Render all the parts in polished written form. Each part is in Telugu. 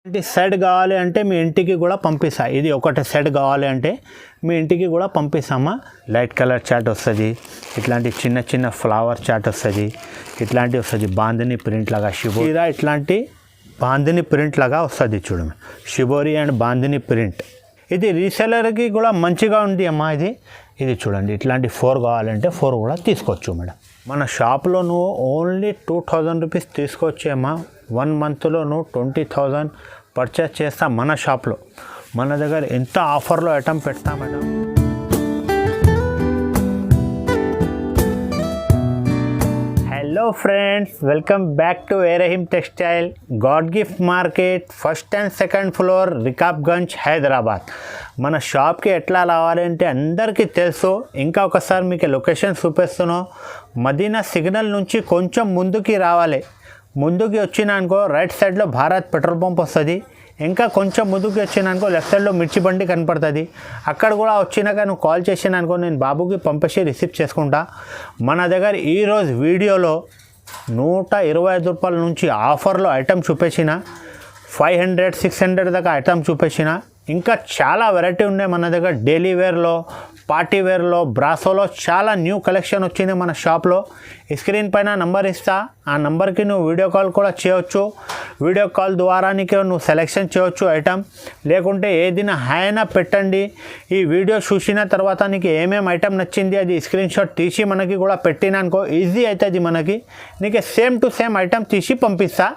ఇలాంటి సెట్ కావాలి అంటే మీ ఇంటికి కూడా పంపిస్తా. ఇది ఒకటి సెట్ కావాలి అంటే మీ ఇంటికి కూడా పంపిస్తామా. లైట్ కలర్ చాట్ వస్తుంది, ఇట్లాంటి చిన్న చిన్న ఫ్లవర్ చాట్ వస్తుంది, ఇట్లాంటివి వస్తుంది బాందిని ప్రింట్ లాగా షిబోరా, ఇట్లాంటి బాందిని ప్రింట్ లాగా వస్తుంది చూడండి. షిబోరి అండ్ బాందిని ప్రింట్ ఇది రీసెలర్కి కూడా మంచిగా ఉంది అమ్మా. ఇది చూడండి, ఇట్లాంటి 4 కావాలంటే 4 కూడా తీసుకోవచ్చు మేడం. మన షాప్లో నువ్వు ఓన్లీ 2000 రూపీస్ తీసుకొచ్చేమ్మా. 1 మంత్లో నువ్వు 20,000 పర్చేస్ చేస్తా మన షాప్లో. మన దగ్గర ఎంత ఆఫర్లో ఐటమ్ పెడతా madam. Hello friends, welcome back to ఏరహిం textile, God gift market, first and second floor, Rikabganj, Hyderabad. మన షాప్కి ఎట్లా రావాలంటే అందరికీ తెలుసు. ఇంకా ఒకసారి మీకు లొకేషన్ చూపిస్తున్నాను. మదీనా సిగ్నల్ నుంచి కొంచెం ముందుకి రావాలి. ముందుకి వచ్చినానుకో రైట్ సైడ్లో భారత్ పెట్రోల్ పంప్ వస్తుంది. ఇంకా కొంచెం ముందుకు వచ్చినానుకో లెఫ్ట్ సైడ్లో మిర్చి బండి కనపడుతుంది. అక్కడ కూడా వచ్చినాక నువ్వు కాల్ చేసినానుకో నేను బాబుకి పంపేసి రిసీవ్ చేసుకుంటా. మన దగ్గర ఈరోజు వీడియోలో 125 రూపాయల నుంచి ఆఫర్లో ఐటమ్ చూపించిన, 500, 600 దాకా ఐటమ్ చూపించిన. ఇంకా చాలా వెరైటీ ఉన్నాయి మన దగ్గర. డైలీ వేర్లో, పార్టీ వేర్లో, బ్రాసోలో చాలా న్యూ కలెక్షన్ వచ్చింది మన షాప్లో. స్క్రీన్ పైన నంబర్ ఇస్తా, ఆ నంబర్కి నువ్వు వీడియో కాల్ కూడా చేయవచ్చు. వీడియో కాల్ ద్వారా నీకు నువ్వు సెలెక్షన్ చేయవచ్చు ఐటమ్. లేకుంటే ఏదైనా అయినా పెట్టండి. ఈ వీడియో చూసిన తర్వాత నీకు ఏమేమి ఐటమ్ నచ్చింది అది స్క్రీన్ షాట్ తీసి మనకి కూడా పెట్టినానుకో ఈజీ అవుతుంది మనకి. నీకు సేమ్ టు సేమ్ ఐటమ్ తీసి పంపిస్తా.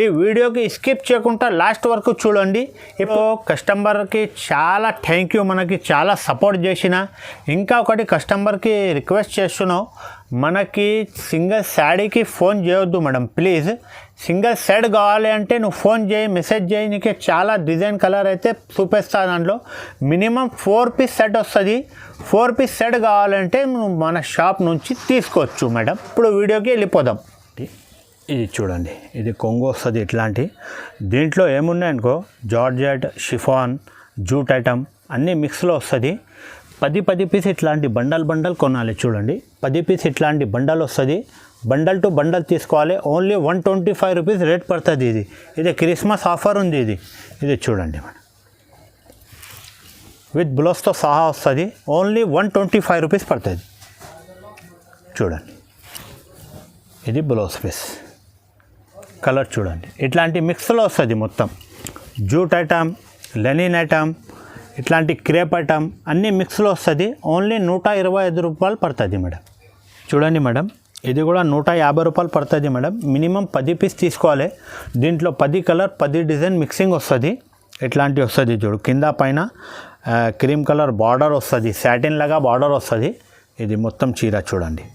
ఈ వీడియోకి స్కిప్ చేయకుండా లాస్ట్ వరకు చూడండి. ఇప్పుడు కస్టమర్కి చాలా థ్యాంక్ యూ, మనకి చాలా సపోర్ట్ చేసిన. ఇంకా ఒకటి కస్టమర్కి రిక్వెస్ట్ చేస్తున్నావు, మనకి సింగిల్ శాడీకి ఫోన్ చేయొద్దు మేడం ప్లీజ్. సింగిల్ సెట్ కావాలి అంటే నువ్వు ఫోన్ చేయి, మెసేజ్ చేయి. నీకు చాలా డిజైన్ కలర్ అయితే చూపిస్తా. దాంట్లో మినిమం 4 పీస్ సెట్ వస్తుంది. 4 పీస్ సెట్ కావాలంటే నువ్వు మన షాప్ నుంచి తీసుకోవచ్చు మేడం. ఇప్పుడు వీడియోకి వెళ్ళిపోదాం. ఇది చూడండి, ఇది కొంగు వస్తుంది ఇట్లాంటి. దీంట్లో ఏమున్నాయనుకో జార్జెట్, షిఫాన్, జూట్ ఐటమ్ అన్నీ మిక్స్లో వస్తుంది. 10 పీస్ ఇట్లాంటి బండల్ కొనాలి. చూడండి, 10 పీస్ ఇట్లాంటి బండల్ వస్తుంది. బండల్ టు బండల్ తీసుకోవాలి. ఓన్లీ 125 రూపీస్ రేట్ పడుతుంది. ఇది క్రిస్మస్ ఆఫర్ ఉంది. ఇది చూడండి మేడం, విత్ బ్లౌజ్తో సహా వస్తుంది. ఓన్లీ 125 రూపీస్ పడుతుంది. చూడండి, ఇది బ్లౌజ్ పీస్ కలర్ చూడండి. ఇట్లాంటి మిక్స్లో వస్తుంది మొత్తం. జూట్ ఐటమ్, లెనిన్ ఐటమ్, ఇట్లాంటి క్రేప్ ఐటమ్ అన్నీ మిక్స్లో వస్తుంది. ఓన్లీ 125 రూపాయలు పడుతుంది మేడం. చూడండి మేడం, ఇది కూడా 150 రూపాయలు పడుతుంది మేడం. మినిమం 10 పీస్ తీసుకోవాలి. దీంట్లో 10 కలర్ 10 డిజైన్ మిక్సింగ్ వస్తుంది. ఇట్లాంటివి వస్తుంది చూడు. కింద పైన క్రీమ్ కలర్ బార్డర్ వస్తుంది, సాటిన్ లాగా బార్డర్ వస్తుంది. ఇది మొత్తం చీర చూడండి.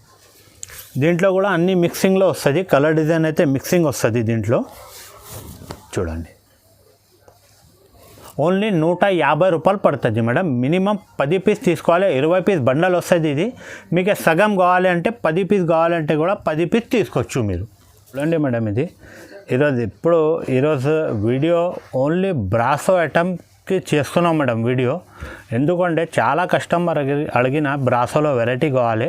దీంట్లో కూడా అన్ని మిక్సింగ్లో వస్తుంది. కలర్ డిజైన్ అయితే మిక్సింగ్ వస్తుంది దీంట్లో. చూడండి, ఓన్లీ 150 రూపాయలు పడుతుంది మేడం. మినిమం 10 పీస్ తీసుకోవాలి. 20 పీస్ బండల్ వస్తుంది. ఇది మీకు సగం కావాలి అంటే 10 పీస్ కావాలంటే కూడా 10 పీస్ తీసుకోవచ్చు మీరు. చూడండి మేడం, ఇది ఈరోజు వీడియో ఓన్లీ బ్రాసో ఐటమ్కి చేస్తున్నాం మేడం వీడియో. ఎందుకంటే చాలా కస్టమర్ అడిగిన బ్రాసోలో వెరైటీ కావాలి.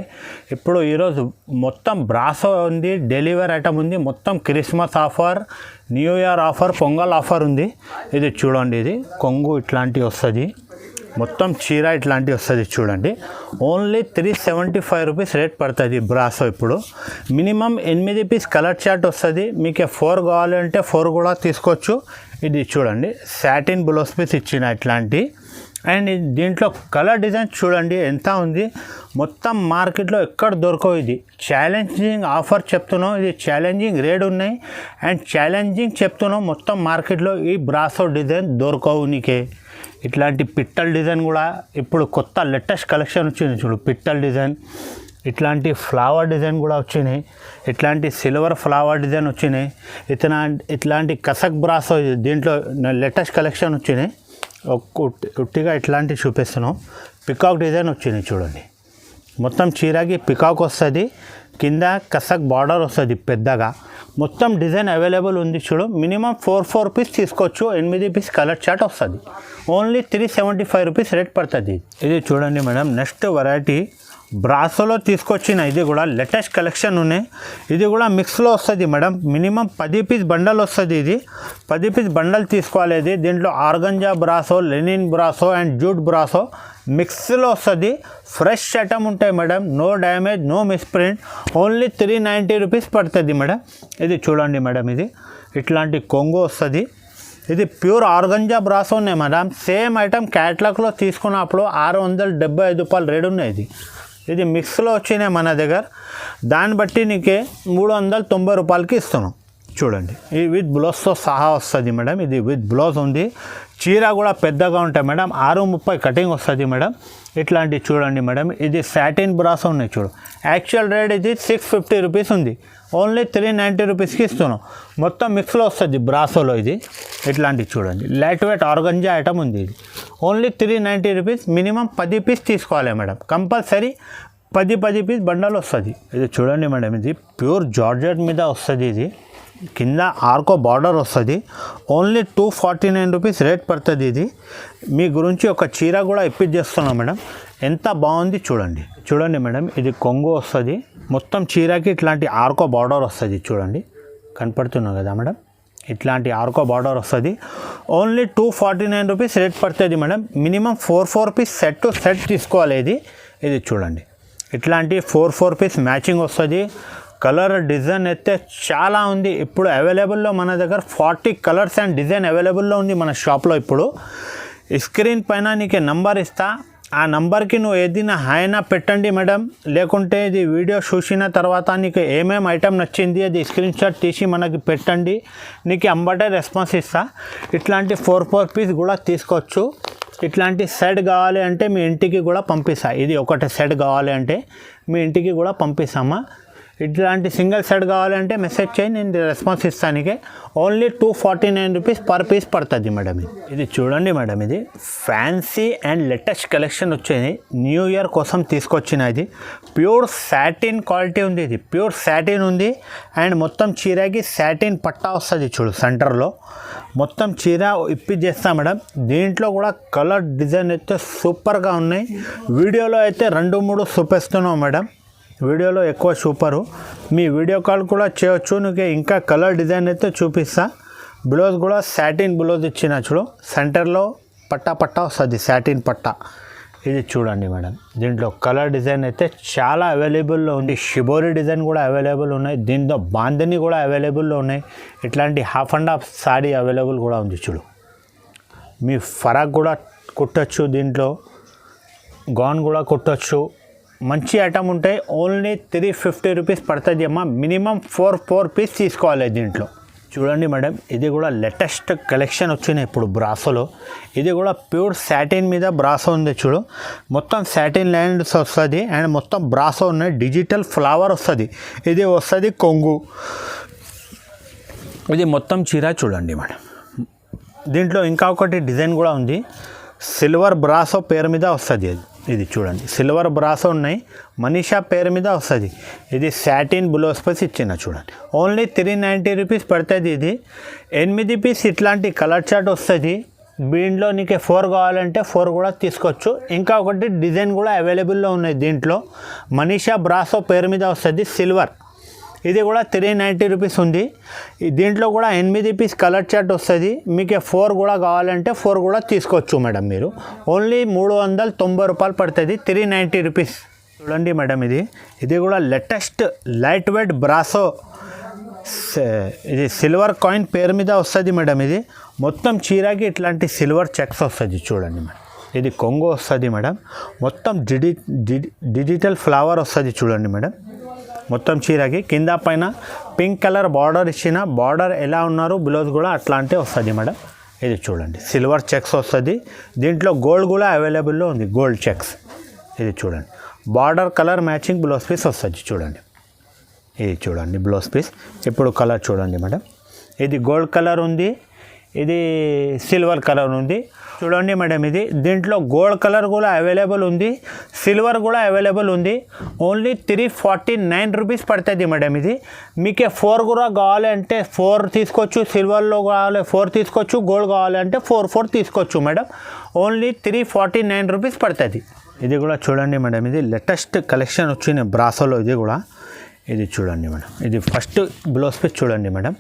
ఇప్పుడు ఈరోజు మొత్తం బ్రాసో ఉంది, డెలివరీ ఐటమ్ ఉంది. మొత్తం Christmas offer, new year offer, pongal offer ఉంది. ఇది చూడండి, ఇది కొంగు ఇట్లాంటివి వస్తుంది. మొత్తం చీర ఇట్లాంటివి వస్తుంది. చూడండి, ఓన్లీ 375 రూపీస్ రేట్ పడుతుంది బ్రాసో. ఇప్పుడు మినిమం 8 పీస్ కలర్ చార్ట్ వస్తుంది. మీకు 4 కావాలంటే 4 కూడా తీసుకోవచ్చు. ఇది చూడండి, సాటిన్ బ్లౌజ్ పీస్ ఇచ్చిన ఇట్లాంటి. అండ్ దీంట్లో కలర్ డిజైన్ చూడండి ఎంత ఉంది. మొత్తం మార్కెట్లో ఎక్కడ దొరకవు. ఇది ఛాలెంజింగ్ ఆఫర్ చెప్తున్నాం. ఇది ఛాలెంజింగ్ రేట్ ఉన్నాయి అండ్ ఛాలెంజింగ్ చెప్తున్నాం. మొత్తం మార్కెట్లో ఈ బ్రాసో డిజైన్ దొరకవు నీకే. ఇట్లాంటి పిట్టల్ డిజైన్ కూడా ఇప్పుడు కొత్త లేటెస్ట్ కలెక్షన్ వచ్చింది చూడు. పిట్టల్ డిజైన్, ఇట్లాంటి ఫ్లవర్ డిజైన్ కూడా వచ్చినాయి. ఇట్లాంటి సిల్వర్ ఫ్లవర్ డిజైన్ వచ్చినాయి. ఇట్లాంటి కసక్ బ్రాసో దీంట్లో లేటెస్ట్ కలెక్షన్ వచ్చినాయి. ఉట్టిగా ఇట్లాంటివి చూపిస్తున్నాం. పికాక్ డిజైన్ వచ్చినాయి చూడండి. మొత్తం చీరకి పికాక్ వస్తుంది. కింద కసక్ బార్డర్ వస్తుంది పెద్దగా. మొత్తం డిజైన్ అవైలబుల్ ఉంది చూడు. మినిమం 4 పీస్ తీసుకోవచ్చు. 8 పీస్ కలర్ చార్ట్ వస్తుంది. ఓన్లీ 375 రూపీస్ రేట్ పడుతుంది. ఇది చూడండి మేడం, నెక్స్ట్ వెరైటీ బ్రాసోలో తీసుకొచ్చిన ఇది కూడా లేటెస్ట్ కలెక్షన్ ఉన్నాయి. ఇది కూడా మిక్స్లో వస్తుంది మేడం. మినిమం 10 పీస్ బండల్ వస్తుంది. ఇది 10 పీస్ బండల్ తీసుకోవాలి. ఇది దీంట్లో organza brasso, linen brasso and jute brasso మిక్స్లో వస్తుంది. ఫ్రెష్ ఐటమ్ ఉంటాయి madam. No damage, no misprint. Only 390 rupees పడుతుంది మేడం. ఇది చూడండి మేడం, ఇది ఇట్లాంటి కొంగు వస్తుంది. ఇది ప్యూర్ ఆర్గంజా బ్రాసో ఉన్నాయి మేడం. సేమ్ ఐటమ్ క్యాట్లాగ్లో తీసుకున్నప్పుడు 675 రూపాయలు రేట్ ఉన్నాయి. ఇది మిక్స్లో వచ్చినాయి మన దగ్గర. దాన్ని బట్టి నీకే 390 రూపాయలకి ఇస్తున్నాం. చూడండి, ఇది విత్ బ్లౌజ్తో సహా వస్తుంది మేడం. ఇది విత్ బ్లౌజ్ ఉంది. చీర కూడా పెద్దగా ఉంటాయి మేడం. 630 కటింగ్ వస్తుంది మేడం. ఇట్లాంటివి చూడండి మేడం. ఇది సాటిన్ బ్రాసో ఉన్నాయి చూడు. యాక్చువల్ రేట్ ఇది 650 రూపీస్ ఉంది. ఓన్లీ 390 రూపీస్కి ఇస్తున్నాం. మొత్తం మిక్స్లో వస్తుంది బ్రాసోలో. ఇది ఇట్లాంటివి చూడండి. లైట్ వెయిట్ ఆర్గంజా ఐటమ్ ఉంది. ఇది ఓన్లీ 390 రూపీస్. మినిమం 10 పీస్ తీసుకోవాలి మేడం. కంపల్సరీ 10 పీస్ బండల్ వస్తుంది. ఇది చూడండి మేడం, ఇది ప్యూర్ జార్జెట్ మీద వస్తుంది. ఇది కింద ఆర్కో బార్డర్ వస్తుంది. ఓన్లీ 249 రూపీస్ రేట్ పడుతుంది. ఇది మీ గురించి ఒక చీర కూడా ఇప్పించేస్తున్నాం మేడం. ఎంత బాగుంది చూడండి. చూడండి మేడం, ఇది కొంగు వస్తుంది. మొత్తం చీరకి ఇట్లాంటి ఆర్కో బార్డర్ వస్తుంది. చూడండి, కనపడుతున్నావు కదా మేడం. ఇట్లాంటి ఆర్కో బార్డర్ వస్తుంది. ఓన్లీ 249 రూపీస్ రేట్ పడుతుంది madam. Minimum 4 piece set to set తీసుకోవాలి. ఇది చూడండి, ఇట్లాంటి 4 పీస్ మ్యాచింగ్ వస్తుంది. కలర్ డిజైన్ అయితే చాలా ఉంది. ఇప్పుడు అవైలబుల్లో మన దగ్గర 40 కలర్స్ అండ్ డిజైన్ అవైలబుల్లో ఉంది మన షాప్లో. ఇప్పుడు స్క్రీన్ పైన నీకు నంబర్ ఇస్తా. ఆ నంబర్కి నువ్వు ఏదైనా హాయినా పెట్టండి మేడం. లేకుంటే ఇది వీడియో చూసిన తర్వాత నీకు ఏమేమి ఐటమ్ నచ్చింది అది స్క్రీన్ షాట్ తీసి మనకి పెట్టండి. నీకు అంబటే రెస్పాన్స్ ఇస్తా. ఇట్లాంటి 4 పీస్ కూడా తీసుకోవచ్చు. ఇట్లాంటి సెట్ కావాలి అంటే మీ ఇంటికి కూడా పంపిస్తా. ఇది ఒకటి సెట్ కావాలి అంటే మీ ఇంటికి కూడా పంపిస్తామా. ఇట్లాంటి సింగిల్ సెట్ కావాలంటే మెసేజ్ చేయి, నేను రెస్పాన్స్ ఇస్తానికి. ఓన్లీ 249 రూపీస్ పర్ పీస్ పడుతుంది మేడం. ఇది చూడండి మేడం, ఇది ఫ్యాన్సీ అండ్ లేటెస్ట్ కలెక్షన్ వచ్చేది. న్యూ ఇయర్ కోసం తీసుకొచ్చిన ఇది ప్యూర్ సాటిన్ క్వాలిటీ ఉంది. ఇది ప్యూర్ సాటిన్ ఉంది అండ్ మొత్తం చీరకి సాటిన్ పట్టా వస్తుంది. చూడు, సెంటర్లో మొత్తం చీర ఇప్పించేస్తా మేడం. దీంట్లో కూడా కలర్ డిజైన్ అయితే సూపర్గా ఉన్నాయి. వీడియోలో అయితే 2-3 చూపిస్తున్నాం మేడం. వీడియోలో ఎక్కువ చూపరు. మీ వీడియో కాల్ కూడా చేయొచ్చు. నీకు ఇంకా కలర్ డిజైన్ అయితే చూపిస్తా. బ్లౌజ్ కూడా సాటిన్ బ్లౌజ్ ఇచ్చిన చూడు. సెంటర్లో పట్టా వస్తుంది, సాటిన్ పట్టా. ఇది చూడండి మేడం, దీంట్లో కలర్ డిజైన్ అయితే చాలా అవైలబుల్లో ఉంది. షిబోరి డిజైన్ కూడా అవైలబుల్ ఉన్నాయి. దీంట్లో బాందని కూడా అవైలబుల్లో ఉన్నాయి. ఇట్లాంటి half and half sorry available కూడా ఉంది. చూడు, మీ ఫరాక్ కూడా కుట్టచ్చు. దీంట్లో గౌన్ కూడా కుట్టచ్చు. మంచి ఐటమ్ ఉంటాయి. ఓన్లీ 350 రూపీస్ పడుతుంది అమ్మ. మినిమం 4 పీస్ తీసుకోవాలి దీంట్లో. చూడండి మేడం, ఇది కూడా లేటెస్ట్ కలెక్షన్ వచ్చినాయి ఇప్పుడు బ్రాసోలో. ఇది కూడా ప్యూర్ సాటిన్ మీద బ్రాసో ఉంది. చూడు, మొత్తం సాటిన్ లైన్స్ వస్తుంది అండ్ మొత్తం బ్రాసో ఉన్నాయి. డిజిటల్ ఫ్లవర్ వస్తుంది. ఇది వస్తుంది కొంగు. ఇది మొత్తం చీర చూడండి మేడం. దీంట్లో ఇంకా ఒకటి డిజైన్ కూడా ఉంది. సిల్వర్ బ్రాసో పేరు మీద వస్తుంది. ఇది చూడండి, సిల్వర్ బ్రాసో ఉన్నాయి. మనీషా పేరు మీద వస్తుంది. ఇది సాటిన్ బ్లౌజ్ పీస్ ఇచ్చిన చూడండి. ఓన్లీ 390 రూపీస్ పడుతుంది. ఇది 8 పీస్ ఇట్లాంటి కలర్ చార్ట్ వస్తుంది. దీంట్లో నీకు 4 కావాలంటే 4 కూడా తీసుకోవచ్చు. ఇంకా ఒకటి డిజైన్ కూడా అవైలబుల్లో ఉన్నాయి. దీంట్లో మనీషా బ్రాసో పేరు మీద వస్తుంది, సిల్వర్. ఇది కూడా 390 రూపీస్ ఉంది. దీంట్లో కూడా 8 పీస్ కలర్ చార్ట్ వస్తుంది. మీకు 4 కూడా కావాలంటే 4 కూడా తీసుకోవచ్చు మేడం. మీరు ఓన్లీ 390 రూపాయలు పడుతుంది, 390 రూపీస్. చూడండి మేడం, ఇది కూడా లేటెస్ట్ లైట్ వెయిట్ బ్రాసో. ఇది సిల్వర్ కాయిన్ పేరు మీద వస్తుంది మేడం. ఇది మొత్తం చీరకి ఇట్లాంటి సిల్వర్ చెక్స్ వస్తుంది. చూడండి మేడం, ఇది కొంగు వస్తుంది మేడం. మొత్తం డిజిటల్ ఫ్లవర్ వస్తుంది. చూడండి మేడం, మొత్తం చీరకి కింద పైన పింక్ కలర్ బార్డర్ ఇచ్చిన. బార్డర్ ఎలా ఉన్నారు బ్లౌజ్ కూడా అట్లాంటి వస్తుంది మేడం. ఇది చూడండి, సిల్వర్ చెక్స్ వస్తుంది. దీంట్లో గోల్డ్ కూడా అవైలబుల్లో ఉంది, గోల్డ్ చెక్స్. ఇది చూడండి, border colour matching blouse piece వస్తుంది. చూడండి, ఇది చూడండి బ్లౌజ్ పీస్. ఇప్పుడు కలర్ చూడండి మేడం, ఇది గోల్డ్ కలర్ ఉంది, ఇది సిల్వర్ కలర్ ఉంది. చూడండి మేడం, ఇది దీంట్లో గోల్డ్ కలర్ కూడా అవైలబుల్ ఉంది, సిల్వర్ కూడా అవైలబుల్ ఉంది. ఓన్లీ 349 రూపీస్ పడుతుంది మేడం. ఇది మీకే 4 కూడా కావాలంటే 4 తీసుకోవచ్చు. సిల్వర్లో కావాలి 4 తీసుకోవచ్చు. గోల్డ్ కావాలంటే 4 తీసుకోవచ్చు మేడం. ఓన్లీ 349 రూపీస్ పడుతుంది. ఇది కూడా చూడండి మేడం, ఇది లేటెస్ట్ కలెక్షన్ వచ్చిన బ్రాసోలో. ఇది చూడండి మేడం, ఇది ఫస్ట్ బ్లౌజ్ పీస్ చూడండి మేడం,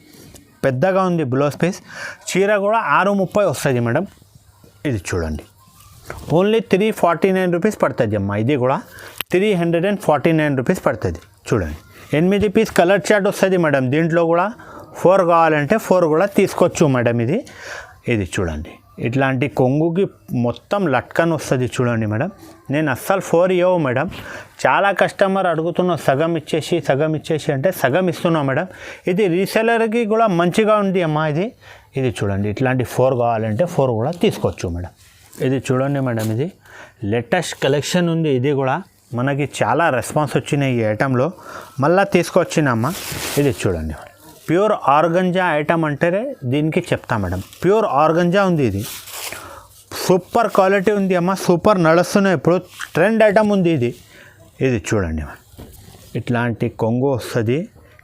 పెద్దగా ఉంది బ్లౌజ్ పీస్. చీర కూడా 630 వస్తుంది మేడం. ఇది చూడండి, ఓన్లీ 349 రూపీస్ పడుతుంది అమ్మ. ఇది కూడా 349 రూపీస్ పడుతుంది. చూడండి 8 పీస్ కలర్ చార్ట్ వస్తుంది మేడం. దీంట్లో కూడా 4 కావాలంటే 4 కూడా తీసుకోవచ్చు మేడం. ఇది చూడండి, ఇట్లాంటి కొంగుకి మొత్తం లట్కన్ వస్తుంది చూడండి మేడం. నేను అస్సలు 4 ఇవ్వవు మేడం. చాలా కస్టమర్ అడుగుతున్నా సగం ఇచ్చేసి అంటే సగం ఇస్తున్నా మేడం. ఇది రీసెలర్కి కూడా మంచిగా ఉంది అమ్మా. ఇది చూడండి, ఇట్లాంటి 4 కావాలంటే 4 కూడా తీసుకోవచ్చు మేడం. ఇది చూడండి మేడం, ఇది లేటెస్ట్ కలెక్షన్ ఉంది. ఇది కూడా మనకి చాలా రెస్పాన్స్ వచ్చినాయి ఈ ఐటెంలో, మళ్ళీ తీసుకొచ్చినమ్మా. ఇది చూడండి, ప్యూర్ ఆర్గంజా ఐటమ్ అంటే దీనికి చెప్తా మేడం. ప్యూర్ ఆర్గంజా ఉంది. ఇది సూపర్ క్వాలిటీ ఉంది అమ్మ, సూపర్ నడుస్తున్నాయి. ఇప్పుడు ట్రెండ్ ఐటమ్ ఉంది. ఇది చూడండి, ఇట్లాంటి కొంగు వస్తుంది.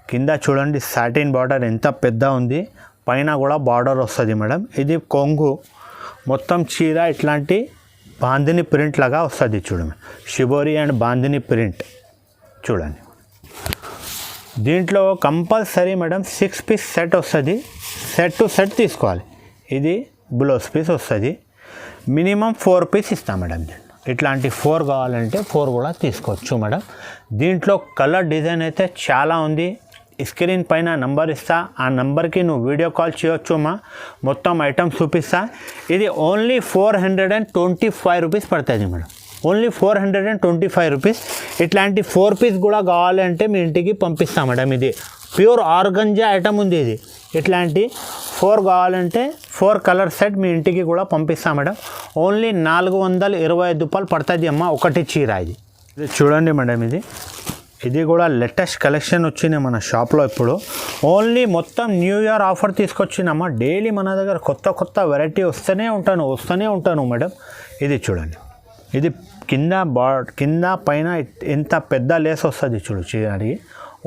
కింద చూడండి సాటిన్ బార్డర్ ఎంత పెద్ద ఉంది, పైన కూడా బార్డర్ వస్తుంది మేడం. ఇది కొంగు మొత్తం చీర ఇట్లాంటి బాందిని ప్రింట్ లాగా వస్తుంది చూడండి, షిబోరి అండ్ బాందిని ప్రింట్ చూడండి. దీంట్లో కంపల్సరీ మేడం 6 పీస్ సెట్ వస్తుంది. సెట్ టు సెట్ తీసుకోవాలి. ఇది బ్లౌజ్ పీస్ వస్తుంది. మినిమం 4 పీస్ ఇస్తాం మేడం. ఇట్లాంటి 4 కావాలంటే 4 కూడా తీసుకోవచ్చు మేడం. దీంట్లో కలర్ డిజైన్ అయితే చాలా ఉంది. స్క్రీన్ పైన నంబర్ ఇస్తా, ఆ నంబర్కి నువ్వు వీడియో కాల్ చేయొచ్చు అమ్మా. మొత్తం ఐటమ్స్ చూపిస్తా. ఇది ఓన్లీ 425 రూపీస్ పడుతుంది మేడం. Only 425 rupees. ఇట్లాంటి 4 పీస్ కూడా కావాలంటే మీ ఇంటికి పంపిస్తాం మేడం. ఇది ప్యూర్ ఆర్గంజా ఐటమ్ ఉంది. ఇది ఇట్లాంటి 4 కావాలంటే 4 కలర్ సెట్ మీ ఇంటికి కూడా పంపిస్తాం మేడం. ఓన్లీ 425 రూపాయలు పడుతుంది అమ్మ ఒకటి చీర. ఇది చూడండి మేడం, ఇది కూడా లేటెస్ట్ కలెక్షన్ వచ్చింది మన షాప్లో. ఇప్పుడు ఓన్లీ మొత్తం న్యూ ఇయర్ ఆఫర్ తీసుకొచ్చినమ్మా. డైలీ మన దగ్గర కొత్త వెరైటీ వస్తూనే ఉంటాను మేడం. ఇది చూడండి, ఇది కింద పైన ఎంత పెద్ద లేస్ వస్తుంది చూడు చీరకి.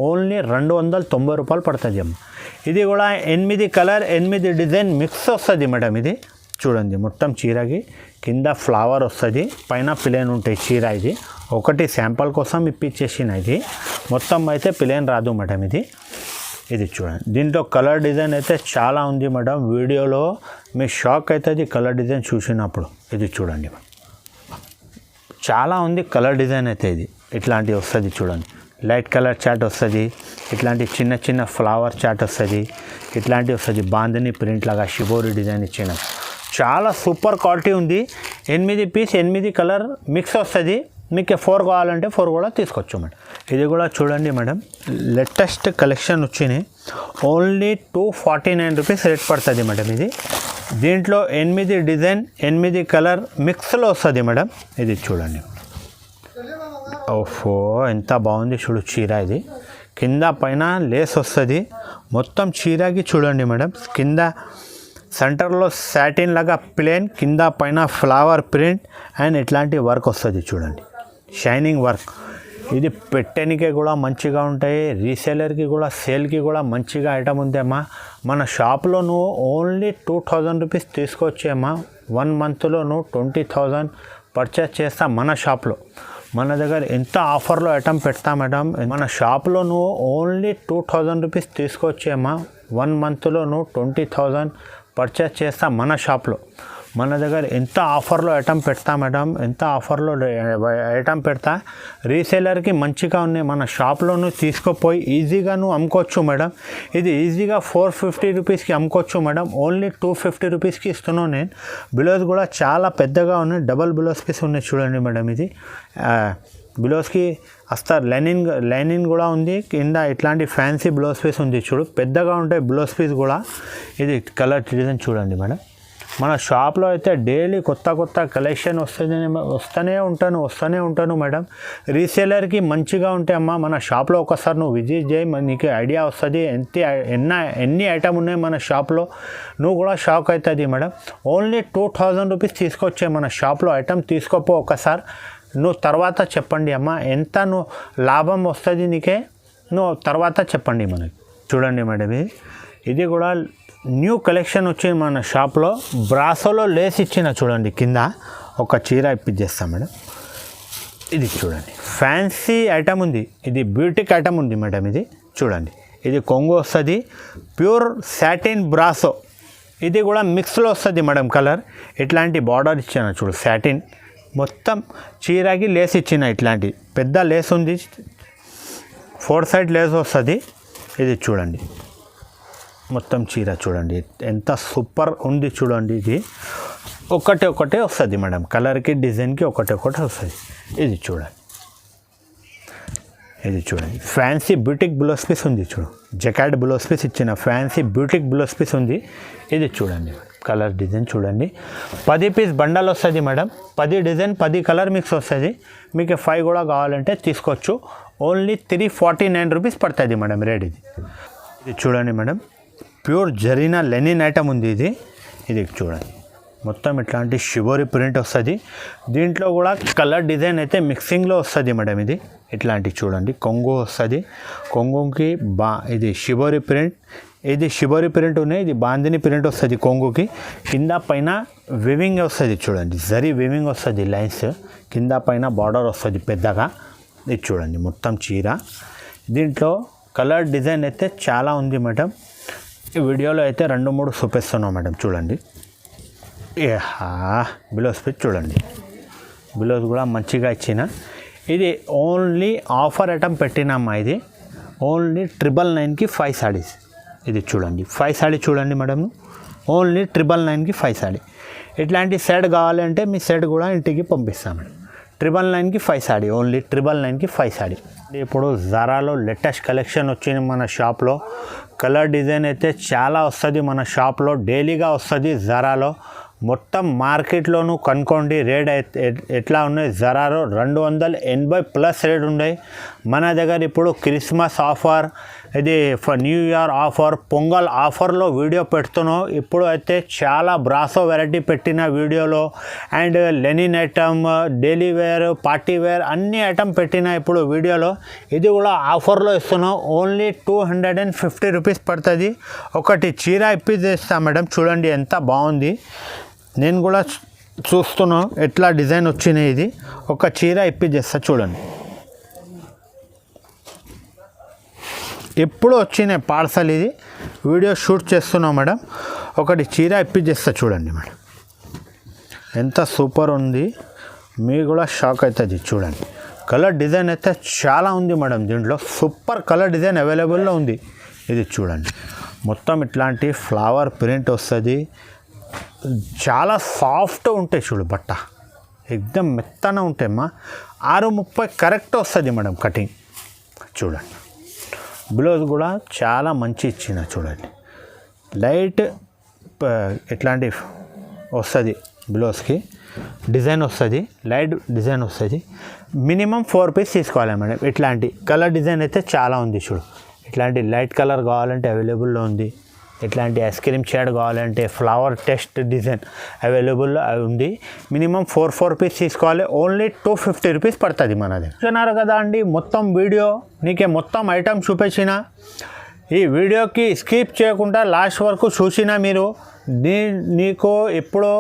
ఓన్లీ 290 రూపాయలు పడుతుంది అమ్మ. ఇది కూడా 8 కలర్ 8 డిజైన్ మిక్స్ వస్తుంది మేడం. ఇది చూడండి, మొత్తం చీరకి కింద ఫ్లవర్ వస్తుంది, పైన ప్లేన్ ఉంటాయి చీర. ఇది ఒకటి శాంపుల్ కోసం ఇప్పించేసిన. ఇది మొత్తం అయితే ప్లేన్ రాదు మేడం. ఇది చూడండి, దీంట్లో కలర్ డిజైన్ అయితే చాలా ఉంది మేడం. వీడియోలో మీ షాక్ అవుతుంది కలర్ డిజైన్ చూసినప్పుడు. ఇది చూడండి, చాలా ఉంది కలర్ డిజైన్ అయితే. ఇది ఇట్లాంటివి వస్తుంది చూడండి, లైట్ కలర్ చాట్ వస్తుంది, ఇట్లాంటి చిన్న ఫ్లవర్ చాట్ వస్తుంది, ఇట్లాంటివి వస్తుంది బాందిని ప్రింట్ లాగా షిబోరి డిజైన్ ఇచ్చిన. చాలా సూపర్ క్వాలిటీ ఉంది. 8 పీస్ 8 కలర్ మిక్స్ వస్తుంది. మీకు 4 కావాలంటే 4 కూడా తీసుకోవచ్చు మేడం. ఇది కూడా చూడండి మేడం, లేటెస్ట్ కలెక్షన్ వచ్చినాయి. ఓన్లీ 249 రూపీస్ రేట్ పడుతుంది మేడం. దీంట్లో 8 డిజైన్ 8 కలర్ మిక్స్లో వస్తుంది మేడం. ఇది చూడండి, ఓఫో ఎంత బాగుంది చూడు చీర. ఇది కింద పైన లేస్ వస్తుంది మొత్తం చీరకి. చూడండి మేడం, కింద సెంటర్లో సాటిన్ లాగా ప్లేన్, కింద పైన ఫ్లవర్ ప్రింట్ అండ్ ఇట్లాంటి వర్క్ వస్తుంది చూడండి, షైనింగ్ వర్క్. ఇది పెట్టడానికి కూడా మంచిగా ఉంటాయి, రీసేలర్కి కూడా సేల్కి కూడా మంచిగా ఐటమ్ ఉంది అమ్మా. మన షాప్లో నువ్వు ఓన్లీ 2000 రూపీస్ తీసుకొచ్చేమ్మా. 1 మంత్లో నువ్వు 20,000 పర్చేస్ చేస్తా మన షాప్లో. మన దగ్గర ఎంత ఆఫర్లో ఐటమ్ పెడతా మేడం. మన షాప్లో నువ్వు ఓన్లీ 2000 రూపీస్ తీసుకొచ్చేమ్మా. 1 మంత్లో నువ్వు 20,000 పర్చేస్ చేస్తా మన షాప్లో. మన దగ్గర ఎంత ఆఫర్లో ఐటమ్ పెడతా మేడం, ఎంత ఆఫర్లో ఐటమ్ పెడతా. రీసేలర్కి మంచిగా ఉన్నాయి. మన షాప్లో నువ్వు తీసుకుపోయి ఈజీగా నువ్వు అమ్ముకోవచ్చు మేడం. ఇది ఈజీగా 450 రూపీస్కి అమ్ముకోవచ్చు మేడం. ఓన్లీ 250 రూపీస్కి ఇస్తున్నాను నేను. బ్లౌజ్ కూడా చాలా పెద్దగా ఉన్నాయి, డబల్ బ్లౌజ్ పీస్ ఉన్నాయి చూడండి మేడం. ఇది బ్లౌజ్కి అస్తర్ లైనింగ్ కూడా ఉంది. కింద ఇట్లాంటి ఫ్యాన్సీ బ్లౌజ్ పీస్ ఉంది చూడు, పెద్దగా ఉంటాయి బ్లౌజ్ పీస్ కూడా. ఇది కలర్ డిజైన్ చూడండి మేడం. మన షాప్లో అయితే డైలీ కొత్త కలెక్షన్ వస్తూనే ఉంటాను మేడం. రీసేలర్కి మంచిగా ఉంటే అమ్మ మన షాప్లో ఒకసారి నువ్వు విజిట్ చేయి, నీకు ఐడియా వస్తుంది ఎన్ని ఐటమ్ ఉన్నాయి మన షాప్లో. నువ్వు కూడా షాక్ అవుతుంది మేడం. ఓన్లీ 2000 రూపీస్ తీసుకొచ్చే మన షాప్లో ఐటమ్ తీసుకోపో ఒకసారి. నువ్వు తర్వాత చెప్పండి అమ్మ ఎంత నువ్వు లాభం వస్తుంది నీకే, నువ్వు తర్వాత చెప్పండి మనకి. చూడండి మేడం, ఇది కూడా న్యూ కలెక్షన్ వచ్చింది మన షాప్లో. బ్రాసోలో లేస్ ఇచ్చిన చూడండి, కింద ఒక చీర ఇప్పించేస్తాం మేడం. ఇది చూడండి ఫ్యాన్సీ ఐటమ్ ఉంది, ఇది బ్యూటిక్ ఐటమ్ ఉంది మేడం. ఇది చూడండి, ఇది కొంగు వస్తుంది, ప్యూర్ సాటిన్ బ్రాసో. ఇది కూడా మిక్స్లో వస్తుంది మేడం కలర్. ఇట్లాంటి బార్డర్ ఇచ్చాను చూడు, సాటిన్ మొత్తం చీరకి లేస్ ఇచ్చిన, ఇట్లాంటి పెద్ద లేస్ ఉంది, 4 సైడ్ లేస్ వస్తుంది. ఇది చూడండి మొత్తం చీర చూడండి ఎంత సూపర్ ఉంది చూడండి. ఇది ఒకటే వస్తుంది మేడం, కలర్కి డిజైన్కి ఒకటే వస్తుంది. ఇది చూడండి, ఇది చూడండి ఫ్యాన్సీ బ్యూటిక్ బ్లౌజ్ పీస్ ఉంది చూడు, జకార్డ్ బ్లౌజ్ పీస్ ఇచ్చిన ఫ్యాన్సీ బ్యూటిక్ బ్లౌజ్ పీస్ ఉంది. ఇది చూడండి కలర్ డిజైన్ చూడండి. 10 పీస్ బండల్ వస్తుంది మేడం, 10 డిజైన్ 10 కలర్ మిక్స్ వస్తుంది. మీకు 5 కూడా కావాలంటే తీసుకోవచ్చు. ఓన్లీ 349 రూపీస్ పడుతుంది మేడం రేట్. ఇది చూడండి madam, pure Zarina Lenin item ఉంది. ఇది చూడండి మొత్తం ఇట్లాంటి షిబోరి ప్రింట్ వస్తుంది. దీంట్లో కూడా కలర్ డిజైన్ అయితే మిక్సింగ్లో వస్తుంది మేడం. ఇది ఇట్లాంటి చూడండి కొంగు వస్తుంది, కొంగుకి ఇది షిబోరి ప్రింట్, ఇది షిబోరి ప్రింట్ ఉన్నాయి, ఇది బాందిని ప్రింట్ వస్తుంది కొంగుకి. కింద పైన వివింగ్ వస్తుంది చూడండి, జరీ వివింగ్ వస్తుంది, లైన్స్ కింద పైన బార్డర్ వస్తుంది పెద్దగా. ఇది చూడండి మొత్తం చీర. దీంట్లో కలర్ డిజైన్ అయితే చాలా ఉంది మేడం. ఈ వీడియోలో అయితే 2-3 చూపిస్తున్నాం మేడం. చూడండి బ్లౌజ్ పీస్ చూడండి, బ్లౌజ్ కూడా మంచిగా ఇచ్చిన. ఇది ఓన్లీ ఆఫర్ ఐటమ్ పెట్టినామా. ఇది ఓన్లీ 999కి 5 సారీస్. ఇది చూడండి 5 సారీ చూడండి మేడం, ఓన్లీ 999కి 5 సారీ. ఇట్లాంటి సెట్ కావాలంటే మీ సెట్ కూడా ఇంటికి పంపిస్తాం మేడం. 999కి 5 సారీ, ఓన్లీ 999కి 5 సారీ. ఇప్పుడు జారాలో లేటెస్ట్ కలెక్షన్ వచ్చింది మన షాప్లో. కలర్ డిజైన్ అయితే చాలా వస్తుంది మన షాప్లో, డైలీగా వస్తుంది జారాలో. మొత్తం మార్కెట్లోనూ కనుక్కోండి రేట్ అయితే ఎట్లా ఉన్నాయి. జరాలో 280+ రేట్ ఉన్నాయి మన దగ్గర. ఇప్పుడు క్రిస్మస్ ఆఫర్, ఇది న్యూ ఇయర్ ఆఫర్, పొంగల్ ఆఫర్లో వీడియో పెడుతున్నాం. ఇప్పుడు అయితే చాలా బ్రాసో వెరైటీ పెట్టిన వీడియోలో. And linen item, daily wear, party wear అన్ని ఐటమ్ పెట్టిన ఇప్పుడు వీడియోలో. ఇది కూడా ఆఫర్లో ఇస్తున్నాం. ఓన్లీ 250 రూపీస్ పడుతుంది. ఒకటి చీర ఇప్పిస్తాం మేడం. చూడండి ఎంత బాగుంది, నేను కూడా చూస్తున్నాను ఎట్లా డిజైన్ వచ్చినాయి. ఇది ఒక చీర ఇప్పిస్తా చూడండి, ఎప్పుడు వచ్చినాయి పార్సల్. ఇది వీడియో షూట్ చేస్తున్నాం మేడం. ఒకటి చీర ఇప్పిస్తా చూడండి మేడం, ఎంత సూపర్ ఉంది, మీకు కూడా షాక్ అవుతుంది. చూడండి కలర్ డిజైన్ అయితే చాలా ఉంది మేడం. దీంట్లో సూపర్ కలర్ డిజైన్ అవైలబుల్లో ఉంది. ఇది చూడండి మొత్తం ఇట్లాంటి ఫ్లవర్ ప్రింట్ వస్తుంది, చాలా సాఫ్ట్ ఉంటాయి చూడు, బట్ట ఎక్దమ్ మెత్తన ఉంటాయమ్మా. 630 కరెక్ట్ వస్తుంది మేడం కటింగ్. చూడండి బ్లౌజ్ కూడా చాలా మంచి ఇచ్చిన చూడండి, లైట్ ఇట్లాంటి వస్తుంది బ్లౌజ్కి, డిజైన్ వస్తుంది, లైట్ డిజైన్ వస్తుంది. మినిమం 4 పీస్ తీసుకోవాలి మేడం. ఇట్లాంటి కలర్ డిజైన్ అయితే చాలా ఉంది చూడు. ఇట్లాంటి లైట్ కలర్ కావాలంటే అవైలబుల్లో ఉంది. ఇట్లాంటి ఐస్ క్రీమ్ షేడ్ కావాలంటే ఫ్లవర్ టెస్ట్ డిజైన్ అవైలబుల్లో ఉంది. మినిమం 4 పీస్ తీసుకోవాలి. ఓన్లీ 250 రూపీస్ పడుతుంది మన దగ్గర. చూస్తున్నారు కదా అండి, మొత్తం వీడియో నీకే మొత్తం ఐటమ్ చూపించిన. ఈ వీడియోకి స్కిప్ చేయకుండా లాస్ట్ వరకు చూసిన మీరు నీకు ఇప్పుడు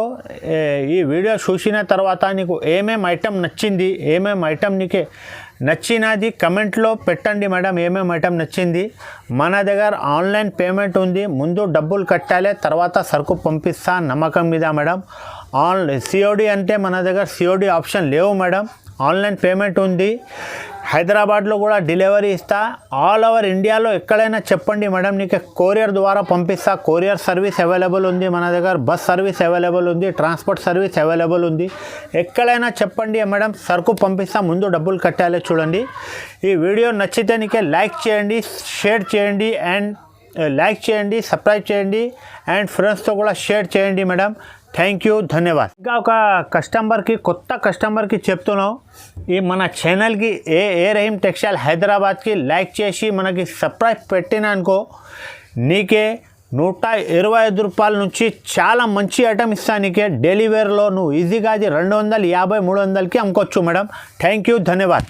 ఈ వీడియో చూసిన తర్వాత నీకు ఏమేమి ఐటమ్ నచ్చింది, ఏమేమి ఐటమ్ నీకే నచ్చినది కమెంట్లో పెట్టండి మేడం. ఏమేమి ఐటమ్ నచ్చింది. మన దగ్గర ఆన్లైన్ పేమెంట్ ఉంది, ముందు డబ్బులు కట్టాలి, తర్వాత సరుకు పంపిస్తా నమ్మకం మీద మేడం. సిఓడి అంటే మన దగ్గర సిఓడి ఆప్షన్ లేవు మేడం, ఆన్లైన్ పేమెంట్ ఉంది. హైదరాబాద్లో కూడా డెలివరీ ఇస్తా. ఆల్ ఓవర్ ఇండియాలో ఎక్కడైనా చెప్పండి మేడం, నీకు కొరియర్ ద్వారా పంపిస్తా. కొరియర్ సర్వీస్ అవైలబుల్ ఉంది మన దగ్గర, బస్ సర్వీస్ అవైలబుల్ ఉంది, ట్రాన్స్పోర్ట్ సర్వీస్ అవైలబుల్ ఉంది. ఎక్కడైనా చెప్పండి మేడం, సరుకు పంపిస్తా, ముందు డబ్బులు కట్టాలి. చూడండి ఈ వీడియో నచ్చితే నీకే లైక్ చేయండి, షేర్ చేయండి, అండ్ లైక్ చేయండి, సబ్స్క్రైబ్ చేయండి, అండ్ ఫ్రెండ్స్తో కూడా షేర్ చేయండి మేడం. Thank you, ధన్యవాద్. ఇంకా ఒక కస్టమర్కి, కొత్త కస్టమర్కి చెప్తున్నాం, ఈ మన ఛానల్కి ఏ రహీం టెక్స్టైల్ హైదరాబాద్కి లైక్ చేసి మనకి సబ్స్క్రైబ్ పెట్టినానుకో నీకే 125 రూపాయల నుంచి చాలా మంచి ఐటమ్ ఇస్తాను నీకే. డైలీ వేర్లో నువ్వు ఈజీగా అది 250, 300కి అమ్ముకోవచ్చు మేడం. Thank you, ధన్యవాద్.